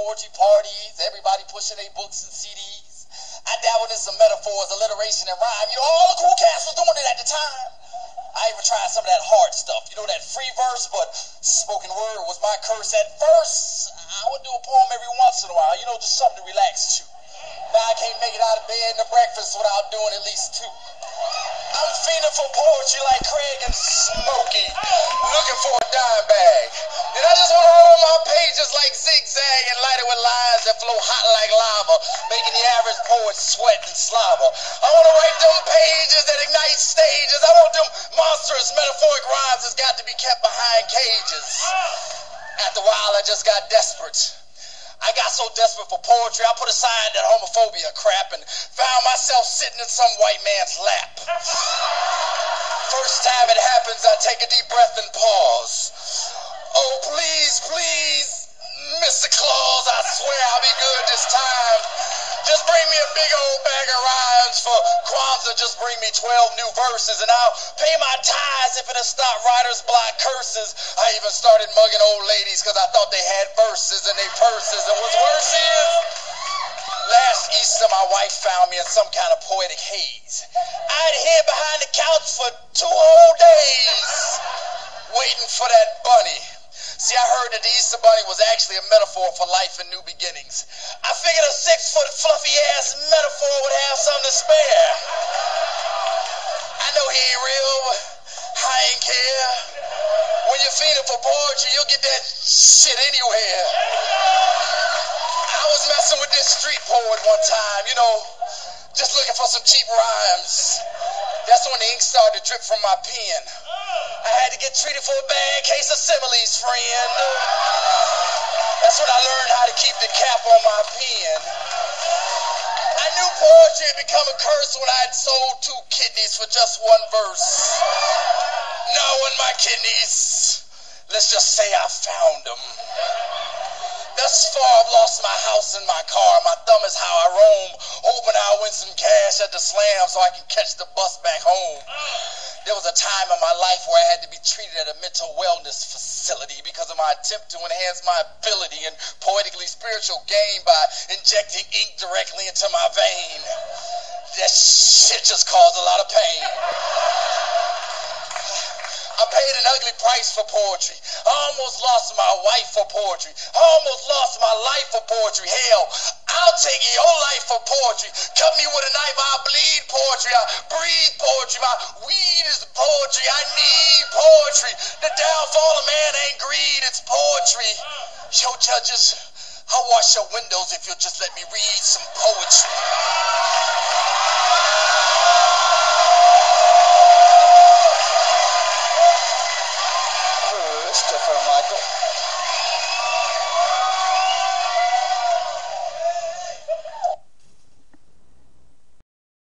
poetry parties, everybody pushing their books and CDs. I dabbled in some metaphors, alliteration, and rhyme. You know, all the cool cats was doing it at the time. I even tried some of that hard stuff, you know, that free verse, but spoken word was my curse. At first, I would do a poem every once in a while, you know, just something to relax to. Now I can't make it out of bed and to breakfast without doing at least 2. I'm fiending for poetry like Craig and Smokey, looking for a dime bag. And I just want to roll my pages like zigzag and light it with lines that flow hot like lava, making the average poet sweat and slobber. I want to write them pages that ignite stages. I want them monstrous metaphoric rhymes that's got to be kept behind cages. After a while, I just got desperate. I got so desperate for poetry, I put aside that homophobia crap and found myself sitting in some white man's lap. First time it happens, I take a deep breath and pause. Oh, please, please, Mr. Claus, I swear I'll be good this time. Just bring me a big old bag of rhymes for Kwanzaa. Just bring me 12 new verses, and I'll pay my tithes if it'll stop writer's block curses. I even started mugging old ladies because I thought they had verses in their purses. And what's worse is, last Easter, my wife found me in some kind of poetic haze. I'd hid behind the couch for 2 whole days, waiting for that bunny. See, I heard that the Easter Bunny was actually a metaphor for life and new beginnings. I figured a 6-foot fluffy-ass metaphor would have something to spare. I know he ain't real, but I ain't care. When you're feeding for poetry, you'll get that shit anywhere. I was messing with this street poet one time, you know, just looking for some cheap rhymes. That's when the ink started to drip from my pen. I had to get treated for a bad case of similes, friend. That's when I learned how to keep the cap on my pen. I knew poetry had become a curse when I had sold 2 kidneys for just 1 verse. Now when my kidneys, let's just say I found them. Thus far, I've lost my house and my car. My thumb is how I roam, hoping I'll win some cash at the slam so I can catch the bus back home. There was a time in my life where I had to be treated at a mental wellness facility because of my attempt to enhance my ability in poetically spiritual gain by injecting ink directly into my vein. That shit just caused a lot of pain. I paid an ugly price for poetry. I almost lost my wife for poetry. I almost lost my life for poetry. Hell, I'll take your life for poetry. Cut me with a knife, I'll bleed poetry. I breathe poetry. My weed is poetry. I need poetry. The downfall of man ain't greed, it's poetry. Yo, judges, I'll wash your windows if you'll just let me read some poetry.